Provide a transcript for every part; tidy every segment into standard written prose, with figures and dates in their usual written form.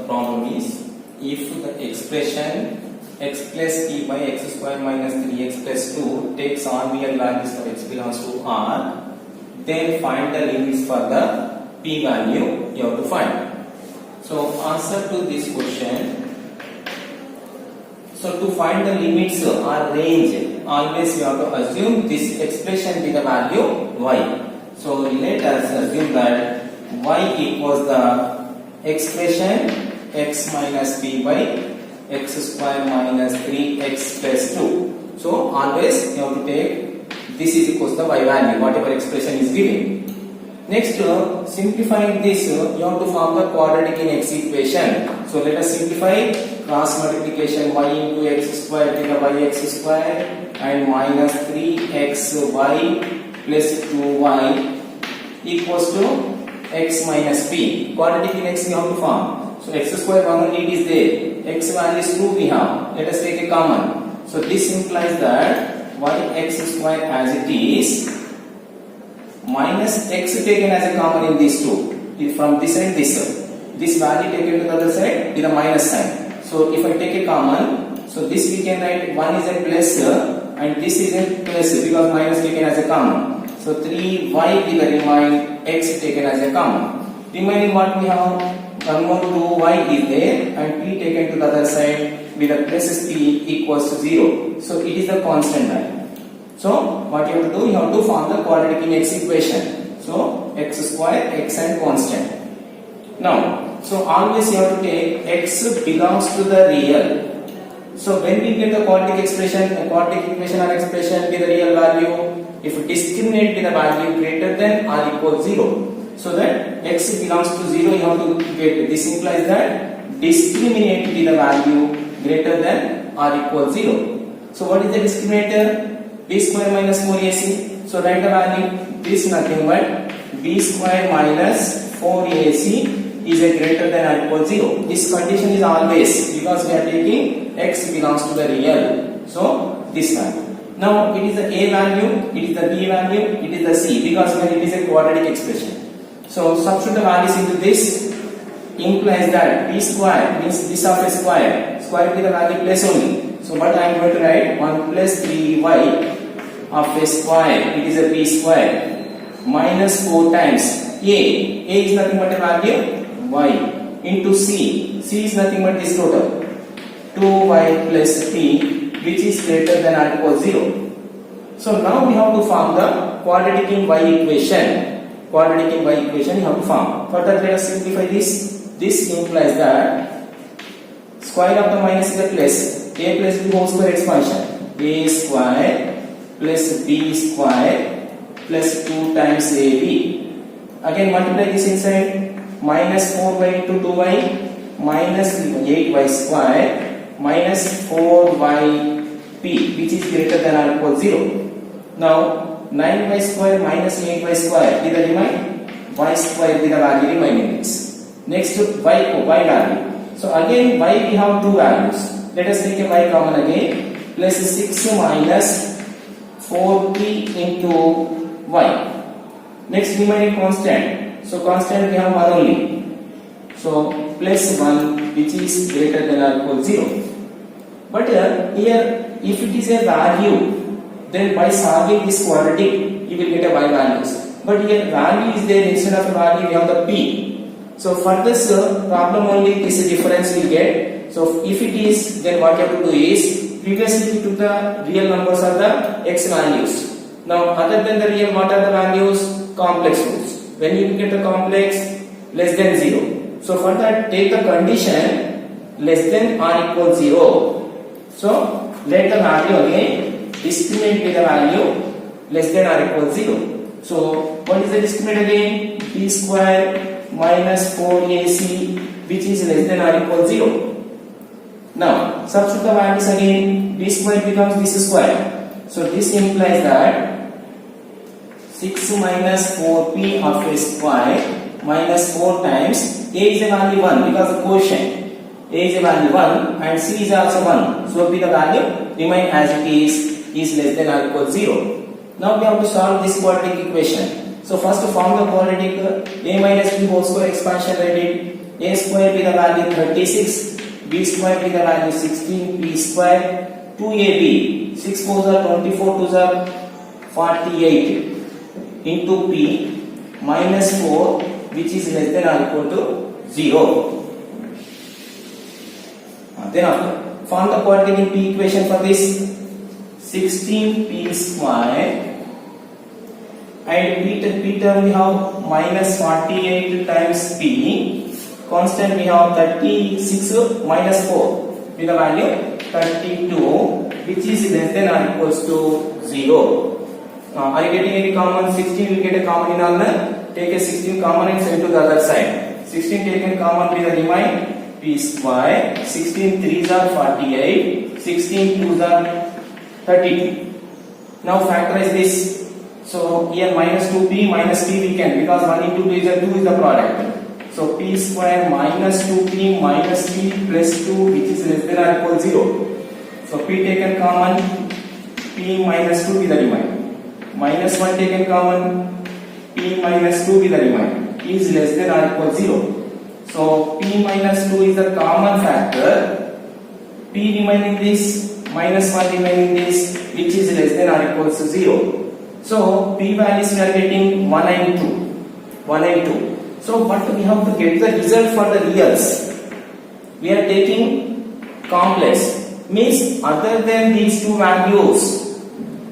problem is, if the expression x plus p by x square minus 3x plus 2 takes all real values for x belongs to R, then find the limits for the p value you have to find. So answer to this question. So to find the limits or range, always you have to assume this expression with the value y. So let us assume that y equals the expression x minus p by x square minus 3x plus 2. So always you have to take this is equals to the y value, whatever expression is given. Next, simplifying this, you have to form the quadratic in x equation. So let us simplify. Cross multiplication y into x square to the yx square and minus 3xy plus 2y equals to x minus p. Quadratic in x we have to form. So x square common it is there. X value is 2 we have. Let us take a common. So this implies that yx square as it is minus x taken as a common in these two. From this and this side. This value taken to the other side with a minus sign. So if I take a common, so this we can write 1 is a plus and this is a plus because minus taken as a common. So 3y will remain x taken as a common. Remaining what we have, 1 more 2y is there and p taken to the other side with a plus p equals to 0. So it is the constant value. So what you have to do, you have to form the quadratic in x equation. So x square, x and constant. Now, so always you have to take x belongs to the real. So when we get the quadratic expression, a quadratic equation or expression with the real value, if discriminate with the value greater than or equal 0, so that x belongs to 0, you have to get, this implies that discriminate with the value greater than or equal 0. So what is the discriminator? B square minus 4ac. So write the value, this is nothing but b square minus 4ac is a greater than or equal 0. This condition is always because we are taking x belongs to the real. So this value. Now it is the a value, it is the b value, it is the c because when it is a quadratic expression. So substitute the values into this implies that b square means this of a square. Square with the value plus only. So what I am going to write 1 plus 3y of a square, it is a b square minus 4 times a is nothing but a value y into c is nothing but this total 2y plus p which is greater than or equal 0. So now we have to form the quadratic in y equation. Quadratic in y equation you have to form. Further let us simplify this. This implies that square of the minus is a plus. A plus b whole square expansion. A square plus b square plus 2 times ab. Again multiply this inside. Minus 4y into 2y minus 8y square minus 4yp which is greater than or equal 0. Now 9y square minus 8y square with the remain y square with the value remaining x. Next y value. So again y we have two values. Let us take a y common again. Plus 6 minus 4p into y. Next remaining constant. So constant we have 1 only. So plus 1 which is greater than or equal 0. But here if it is a value, then by solving this quadratic you will get a y values. But here value is there instead of a value we have the p. So for this problem only this difference we get. So if it is, then what you have to do is previously we took the real numbers are the x values. Now other than the real, what are the values? Complex roots. When you get the complex less than 0. So for that take the condition less than or equal 0. So let the value again discriminate with the value less than or equal 0. So what is the discriminant again? B square minus 4ac which is less than or equal 0. Now substitute the values again. B square becomes this square. So this implies that 6 minus 4p of a square minus 4 times a is a value 1 because the quotient a is a value 1 and c is also 1. So the value remain as it is less than or equal 0. Now we have to solve this quadratic equation. So first form the quadratic a minus b whole square expansion rated. A square be the value 36, b square be the value 16, b square 2ab, 6 4s are 24, 2s are 48 into p minus 4 which is less than or equal to 0. Then after form the quadratic p equation for this. 16p square and p term we have minus 48 times p, constant we have 36 minus 4 with the value 32 which is less than or equals to 0. Are you getting any common? 16 will get a common in all. Take a 16 common and send to the other side. 16 taken common with the remain p square. 16 3s are 48, 16 2s are 32. Now factorize this. So here minus 2p minus p we can, because 1 into 2 is a 2 is the product. So p square minus 2p minus p plus 2 which is less than or equal 0. So p taken common, p minus 2 with the remain. Minus 1 taken common, p minus 2 with the remain is less than or equal 0. So p minus 2 is the common factor. P remaining this, minus 1 remaining this, which is less than or equals to 0. So p values we are getting 1 and 2. 1 and 2. So but we have to get the result for the reals. We are taking complex. Means other than these two values,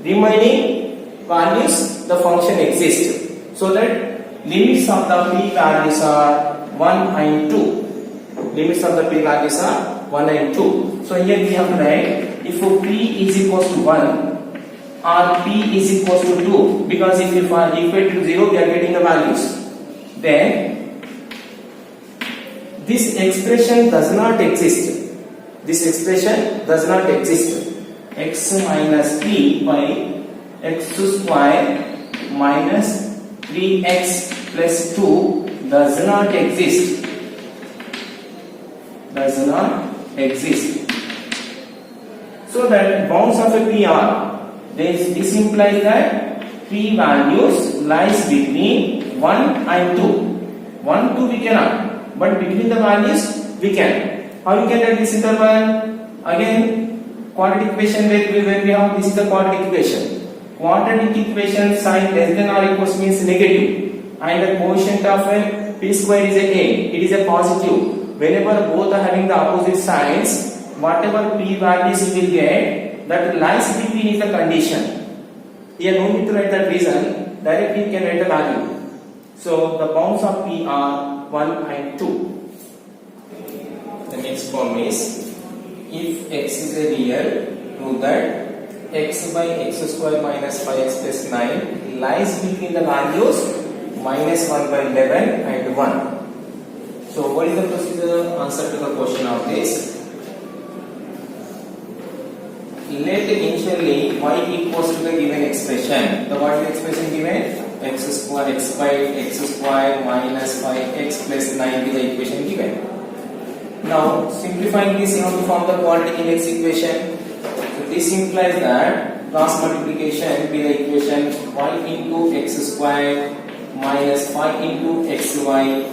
remaining values the function exists. So that limits of the p values are 1 and 2. Limits of the p values are 1 and 2. So here we have to write if p is equals to 1 or p is equals to 2, because if you find equal to 0 we are getting the values. Then this expression does not exist. This expression does not exist. X minus p by x square minus 3x plus 2 does not exist. Does not exist. So that bounds of a p are, this implies that p values lies between 1 and 2. 1, 2 we cannot, but between the values we can. How you can write this interval? Again, quadratic equation where we have, this is the quadratic equation. Quadratic equation sign less than or equals means negative, and the quotient of a p square is a, it is a positive. Whenever both are having the opposite signs, whatever p values you will get, that lies between is the condition. Here no need to write that reason, directly you can write the value. So the bounds of p are 1 and 2. The next form is, if x is a real, prove that x by x square minus 5x plus 9 lies between the values minus 1 by 11 and 1. So what is the procedure? Answer to the question of this. Let initially y equals to the given expression. The what is the expression given? X square minus 5x plus 9 is the equation given. Now simplifying this, you have to form the quadratic index equation. So this implies that cross multiplication be the equation y into x square minus 5 into xy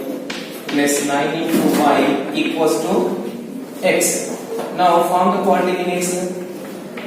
plus 9 into y equals to x. Now form the quadratic index.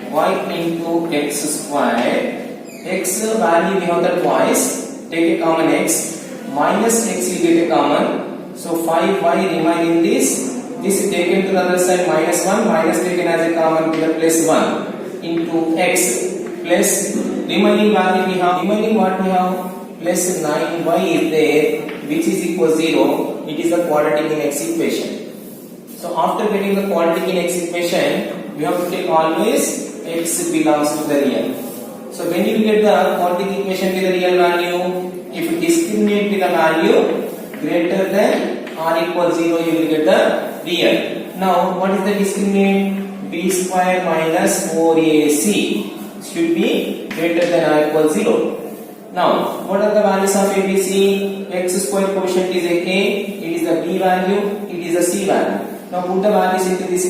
Y into x square, x value we have that twice, take a common x, minus x you get a common, so 5y remain in this is taken to the other side, minus 1, minus taken as a common with a plus 1 into x plus remaining value we have, remaining what we have, plus 9y is there, which is equal 0, it is the quadratic index equation. So after getting the quadratic index equation, we have to take always x belongs to the real. So when you get the quadratic equation with the real value, if you discriminate with the value greater than or equal 0, you will get the real. Now what is the discriminant? B square minus 4ac should be greater than or equal 0. Now what are the values of ABC? X square quotient is a k, it is the b value, it is a c value. Now put the values into this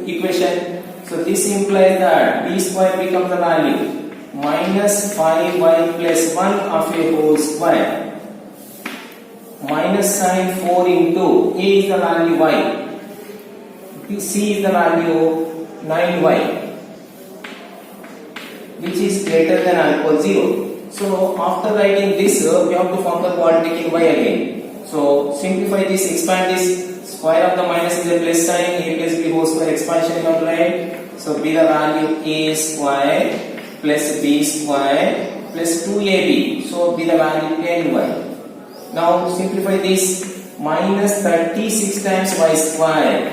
equation. So this implies that b square becomes the value minus 5y plus 1 of a whole square minus sign 4 into a is the value y, c is the value 9y, which is greater than or equal 0. So after writing this, we have to form the quadratic in y again. So simplify this, expand this. Square of the minus is a plus sign, a plus b whole square expansion you have to write. So be the value a square plus b square plus 2ab. So be the value 10y. Now simplify this, minus 36 times y square,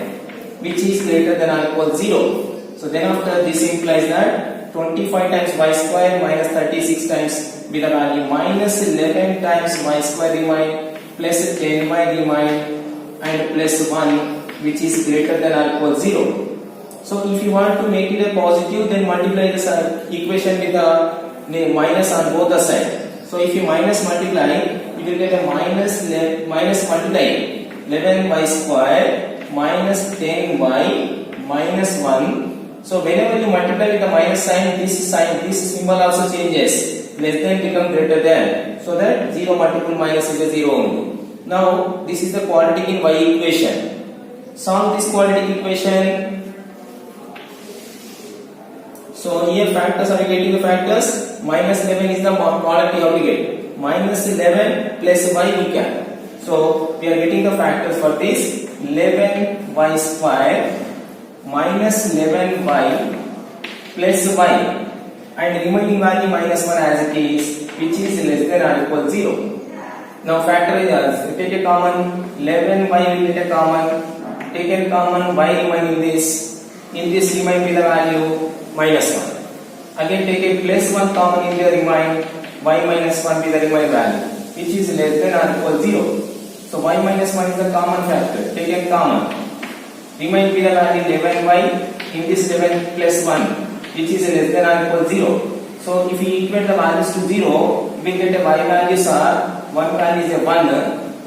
which is greater than or equal 0. So then after this implies that 25 times y square minus 36 times be the value minus 11 times y square remain plus 10y remain and plus 1, which is greater than or equal 0. So if you want to make it a positive, then multiply this equation with the minus on both the sides. So if you minus multiply, you will get a minus multiply 11y square minus 10y minus 1. So whenever you multiply with the minus sign, this symbol also changes. Less than become greater than. So that 0 multiple minus is a 0 only. Now this is the quadratic in y equation. Solve this quadratic equation. So here factors, are you getting the factors? Minus 11 is the product you have to get. Minus 11 plus y we can. So we are getting the factors for this. 11y square minus 11y plus y and remaining value minus 1 as it is, which is less than or equal 0. Now factorize, take a common, 11y will get a common, take a common y remain in this remain with the value minus 1. Again take a plus 1 common in the remain, y minus 1 with the remain value, which is less than or equal 0. So y minus 1 is the common factor, take a common, remain with the value 11y, in this 11 plus 1, which is less than or equal 0. So if we equate the values to 0, we get a y values are, one value is a 1,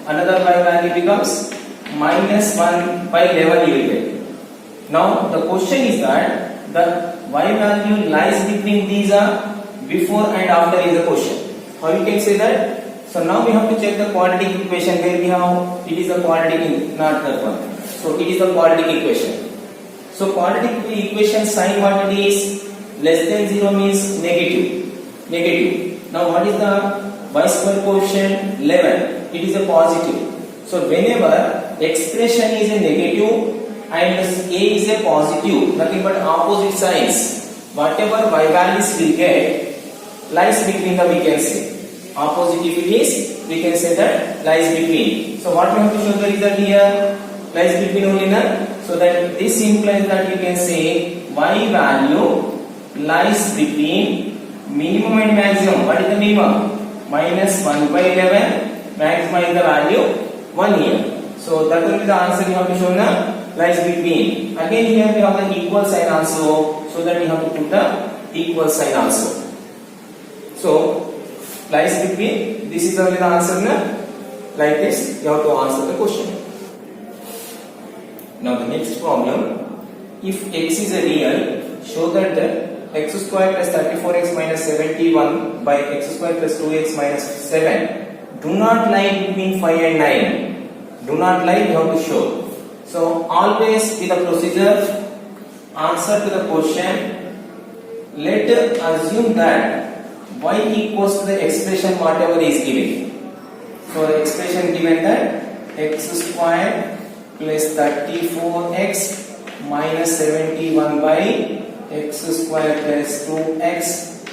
another y value becomes minus 1 by 11 you will get. Now the question is that the y value lies between these before and after is the question. How you can say that? So now we have to check the quadratic equation where we have, it is the quadratic, not that one. So it is the quadratic equation. So quadratic equation sign what it is? Less than 0 means negative. Negative. Now what is the y square coefficient? 11. It is a positive. So whenever expression is a negative and a is a positive, nothing but opposite signs, whatever y values we get lies between the, we can say. Opposite if it is, we can say that lies between. So what we have to show the result here? Lies between only none. So that this implies that you can say y value lies between minimum and maximum. What is the minimum? Minus 1 by 11, maximum is the value 1 here. So that will be the answer you have to show now, lies between. Again here we have the equal sign also, so that we have to put the equal sign also. So lies between, this is only the answer now. Like this you have to answer the question. Now the next problem, if x is a real, show that the x square plus 34x minus 71 by x square plus 2x minus 7 do not lie between 5 and 9. Do not lie, you have to show. So always with the procedure, answer to the question, let assume that y equals to the expression whatever is given. So the expression given that x square plus 34x minus 71 by x square plus 2x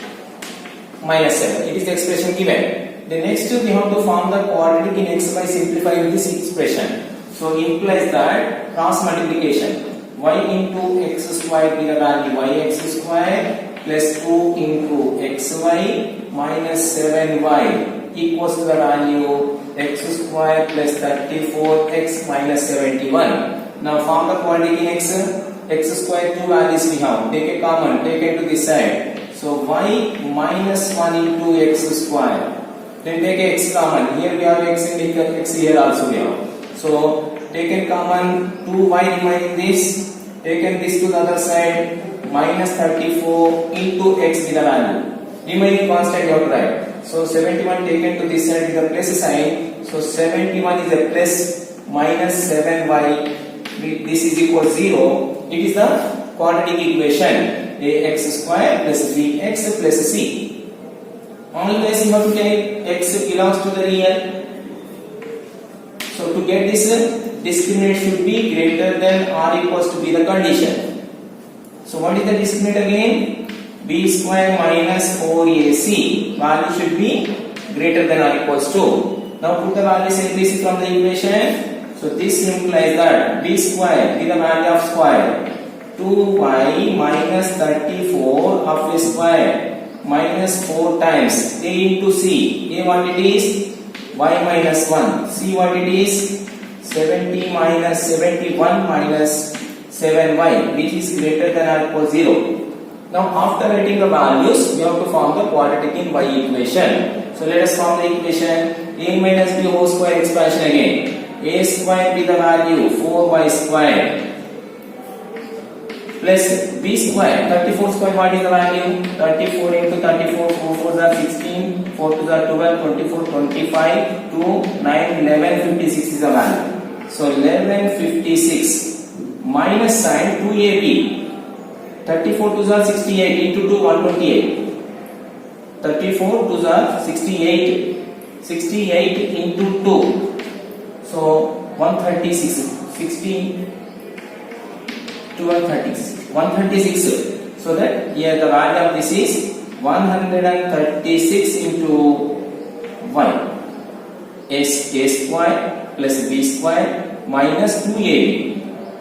minus 7. It is the expression given. The next we have to form the quadratic in x by simplifying this expression. So implies that cross multiplication, y into x square be the value yx square plus 2 into xy minus 7y equals to the value x square plus 34x minus 71. Now form the quadratic in x square, two values we have, take a common, take it to this side. So y minus 1 into x square, then take a x common, here we have x and x here also we have. So take a common, 2y remaining this, taken this to the other side, minus 34 into x with the value. remaining constant you have to write. So 71 taken to this side with a plus sign. So 71 is a plus minus 7y. This is equal to 0. It is the quadratic equation ax square plus bx plus c. Always you have to take x belongs to the real. So to get this, discriminant should be greater than or equals to be the condition. So what is the discriminant again? B square minus 4ac value should be greater than or equals to. Now put the values ABC from the equation. So this implies that b square is the value of square. 2y minus 34 of a square minus 4 times a into c. A what it is? Y minus 1. C what it is? 70 minus 71 minus 7y, which is greater than or equal to 0. Now after writing the values, we have to form the quadratic in y equation. So let us form the equation. A minus b whole square expansion again. A square be the value 4y square plus b square 34 square. What is the value? 34 into 34, 4 4s are 16, 4 2s are 12, 24 25, 2 9 11 56 is the value. So 1156 minus sign 2ab. 34 2s are 68 into 2 128. 34 2s are 68. 68 into 2. So 136. 16 to 136. 136. So that here the value of this is 136 into y. A square plus b square minus 2ab.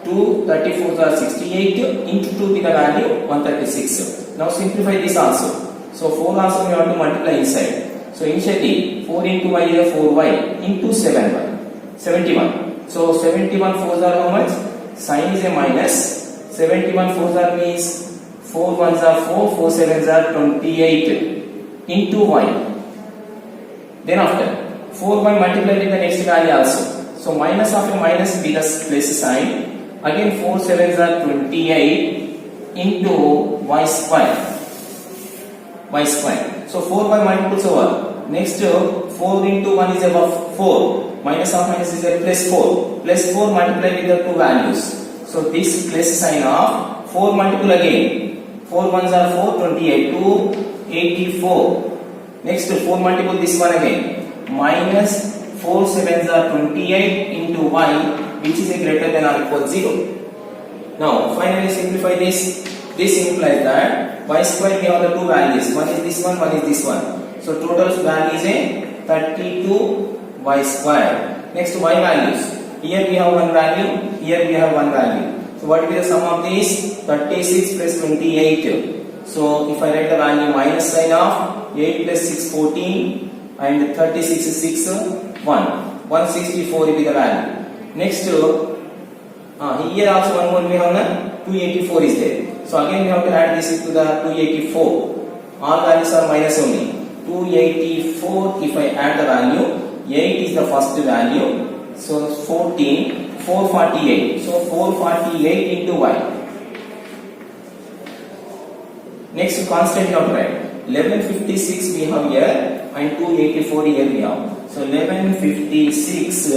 2 34s are 68 into 2 with the value 136. Now simplify this also. So 4 also we have to multiply inside. So initially 4 into y is 4y into 7y. 71. So 71 4s are how much? Sign is a minus. 71 4s are means 4 1s are 4, 4 7s are 28 into y. Then after 4y multiplied with the next value also. So minus of a minus be the plus sign. Again 4 7s are 28 into y square. Y square. So 4y multiples over. Next 4 into 1 is above 4. Minus of minus is a plus 4. Plus 4 multiplied with the two values. So this plus sign of 4 multiple again. 4 1s are 4, 28 to 84. Next 4 multiple this one again. Minus 4 7s are 28 into y, which is a greater than or equal to 0. Now finally simplify this. This implies that y square we have the two values. One is this one is this one. So total value is a 32 y square. Next y values. Here we have one value. Here we have one value. So what will be the sum of these? 36 plus 28. So if I write the value minus sign of 8 plus 6 14 and 36 6 1. 164 will be the value. Next here also one more we have 284 is there. So again we have to add this to the 284. All values are minus only. 284 if I add the value, 8 is the first value. So 14, 448. So 448 into y. Next constant you have to write. 1156 we have here and 284 here we have. So 1156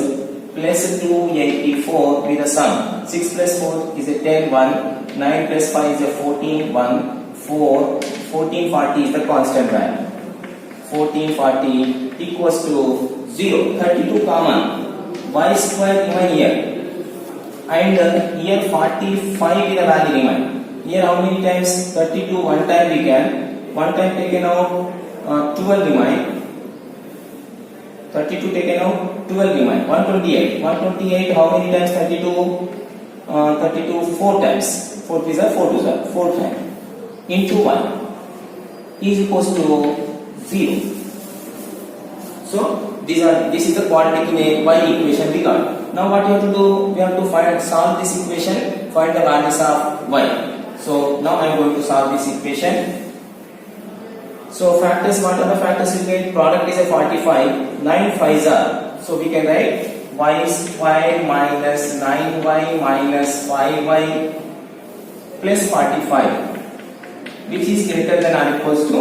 plus 284 with the sum. 6 plus 4 is a 10, 1. 9 plus 5 is a 14, 1. 4. 1440 is the constant value. 1440 equals to 0. 32 common. Y square remain here. And here 45 is the value remain. Here how many times? 32 one time we can. One time taken out 12 remain. 32 taken out 12 remain. 128. 128 how many times 32? 32 4 times. 4 3s are 4 2s are 4 times. Into 1 is equals to 0. So this is the quadratic in a y equation we got. Now what you have to do? We have to solve this equation, find the values of y. So now I am going to solve this equation. So factors, what are the factors we get? Product is a 45, 9 5s are. So we can write y square minus 9y minus 5y plus 45, which is greater than or equals to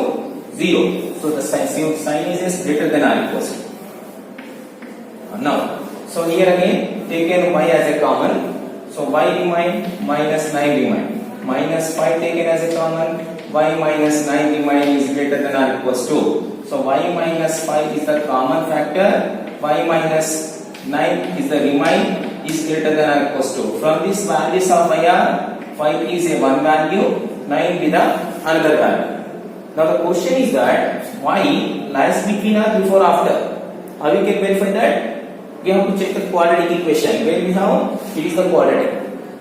0. So the sign is greater than or equals to. Now, so here again taken y as a common. So y remain minus 9 remain. Minus 5 taken as a common. Y minus 9 remain is greater than or equals to. So y minus 5 is the common factor. Y minus 9 is the remain is greater than or equals to. From this values of y are 5 is a one value, 9 with another value. Now the question is that y lies between or before after. How we can verify that? We have to check the quadratic equation. Where we have it is the quadratic.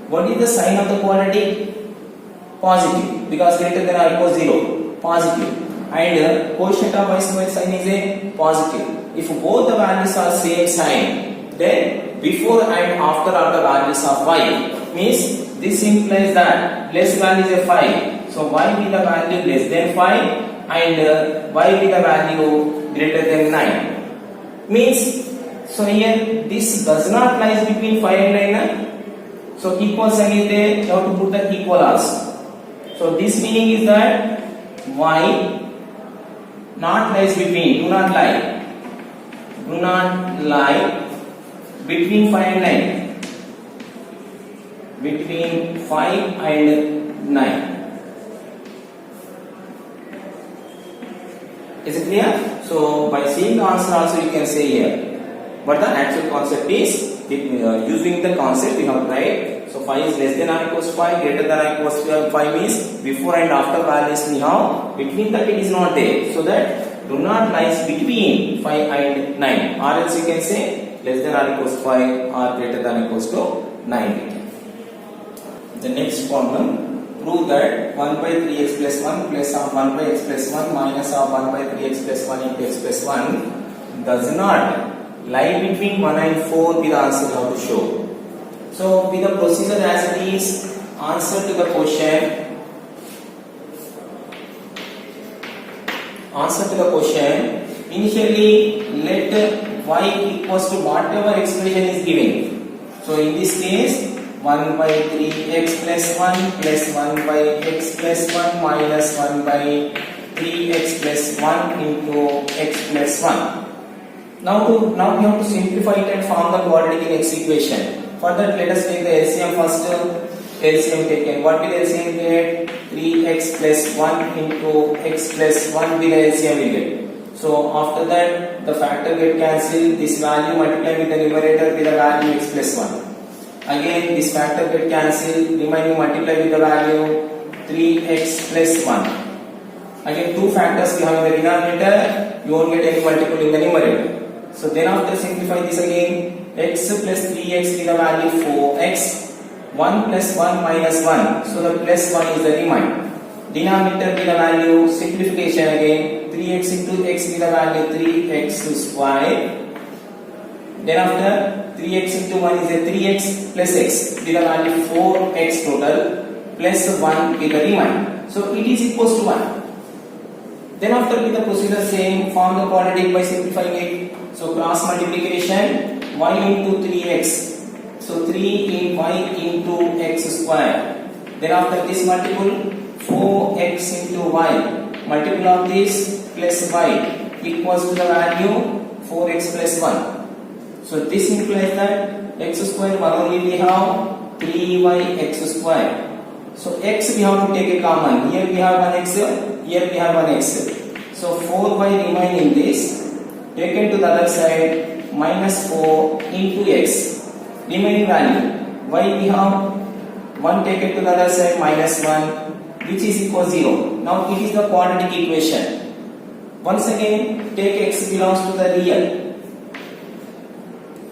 What is the sign of the quadratic? Positive, because greater than or equals 0. Positive. And quotient of y square sign is a positive. If both the values are same sign, then before and after are the values of y. Means this implies that less value is a 5. So y with the value less than 5 and y with the value greater than 9. Means, so here this does not lies between 5 and 9. So equal sign is there, you have to put the equal also. So this meaning is that y not lies between, do not lie between 5 and 9. Between 5 and 9. Is it clear? So by seeing the answer also you can say here. But the actual concept is using the concept we have tried. So 5 is less than or equals to 5, greater than or equals to 5 means before and after values we have. Between that it is not there. So that do not lies between 5 and 9. Or else you can say less than or equals to 5 or greater than or equals to 9. The next problem. Prove that 1 by 3x plus 1 plus of 1 by x plus 1 minus of 1 by 3x plus 1 into x plus 1 does not lie between 1 and 4 with the answer how to show. So with the procedure as it is, answer to the question. Initially let y equals to whatever expression is given. So in this case 1 by 3x plus 1 plus 1 by x plus 1 minus 1 by 3x plus 1 into x plus 1. Now we have to simplify it and form the quadratic x equation. For that, let us take the LCM first. LCM taken. What will LCM get? 3x plus 1 into x plus 1 will LCM will get. So after that, the factor get cancelled. This value multiplied with the numerator with the value x plus 1. Again, this factor get cancelled. Remaining multiplied with the value 3x plus 1. Again, two factors we have in the denominator. You won't get any multiple in the numerator. So then after simplify this again, x plus 3x with the value 4x, 1 plus 1 minus 1. So the plus 1 is the remainder. Denominator with the value, simplification again, 3x into x with the value 3x square. Then after 3x into 1 is a 3x plus x with the value 4x total plus 1 with the remainder. So it is equals to 1. Then after with the procedure same, form the quadratic by simplifying it. So cross multiplication y into 3x. So 3 in y into x square. Then after this multiple 4x into y. Multiple of this plus y equals to the value 4x plus 1. So this implies that x square 1 only we have 3yx square. So x we have to take a common. Here we have 1x, here we have 1x. So 4y remain in this. Taken to the other side, minus 4 into x. Remaining value. Y we have 1 taken to the other side, minus 1, which is equal to 0. Now it is the quadratic equation. Once again, take x belongs to the real.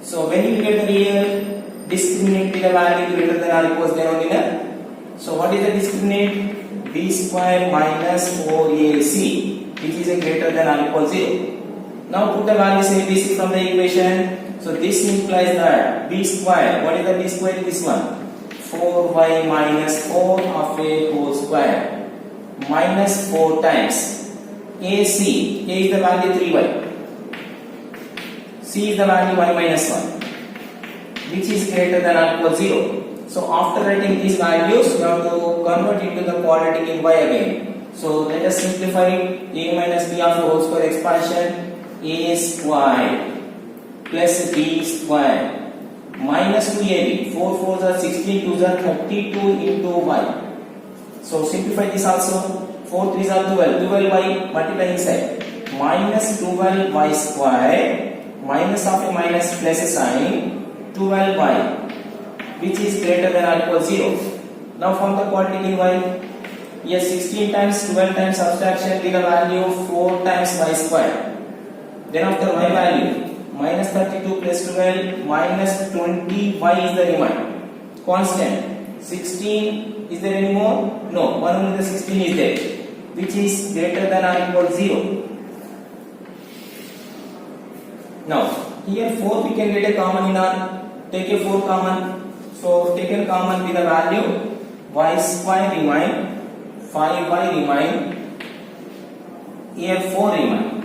So when you get the real, discriminate with the value greater than or equals denominator. So what is the discriminate? B square minus 4ac, which is a greater than or equal 0. Now put the values in ABC from the equation. So this implies that b square, what is the b square in this one? 4y minus 4 of a whole square minus 4 times AC. A is the value 3y. C is the value y minus 1, which is greater than or equal 0. So after writing these values, you have to convert into the quadratic in y again. So let us simplify it. A minus b of the whole square expansion, a square plus b square minus 2ab. 4 4s are 16, 2s are 32 into y. So simplify this also. 4 3s are 12, 12y multiply inside. Minus 12y square minus of a minus plus a sign 12y, which is greater than or equal 0. Now from the quadratic in y. Here 16 times 12 times subtraction with the value 4 times y square. Then after y value minus 32 plus 12 minus 20y is the remainder. Constant. 16 is there any more? No. One only the 16 is there, which is greater than or equal 0. Now here 4 we can get a common in R. Take a 4 common. So taken common with the value y square remain, 5y remain, here 4 remain.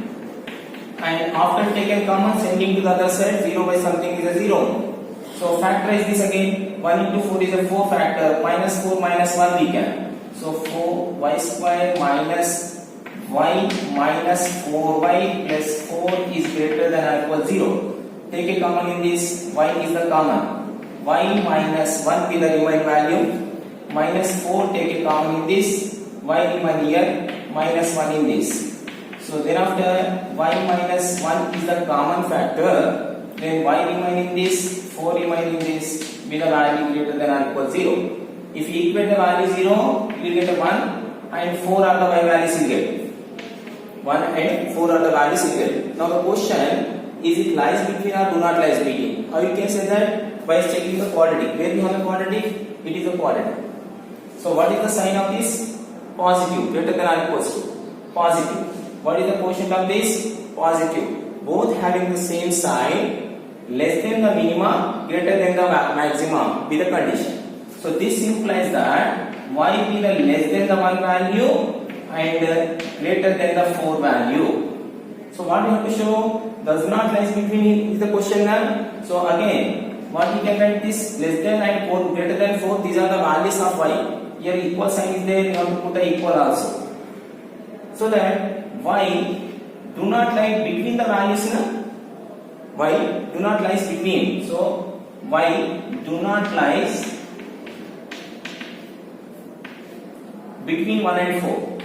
And after taken common, sending to the other side, 0 by something is a 0. So factorize this again. 1 into 4 is a 4 factor. Minus 4 minus 1 we can. So 4y square minus y minus 4y plus 4 is greater than or equal 0. Take a common in this. Y is the common. Y minus 1 will the remain value. Minus 4 take a common in this. Y remain here. Minus 1 in this. So thereafter y minus 1 is the common factor, then y remain in this, 4 remain in this with the value greater than or equal 0. If you equate the value 0, you will get a 1 and 4 are the y values you get. 1 and 4 are the values you get. Now the question is, it lies between or do not lies between? Or you can say that by checking the quadratic. Where we have the quadratic? It is a quadratic. So what is the sign of this? Positive, greater than or equals to. Positive. What is the quotient of this? Positive. Both having the same sign, less than the minimum, greater than the maximum with the condition. So this implies that y will be the less than the 1 value and greater than the 4 value. So what we have to show? Does not lies between is the question now. So again, what we can write this? Less than and 4, greater than 4, these are the values of y. Here equal sign is there, you have to put the equal also. So that y do not lie between the values na? Y do not lies between. So y do not lies between 1 and 4.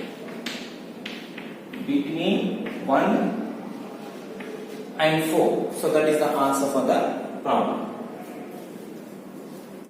Between 1 and 4. So that is the answer for the problem.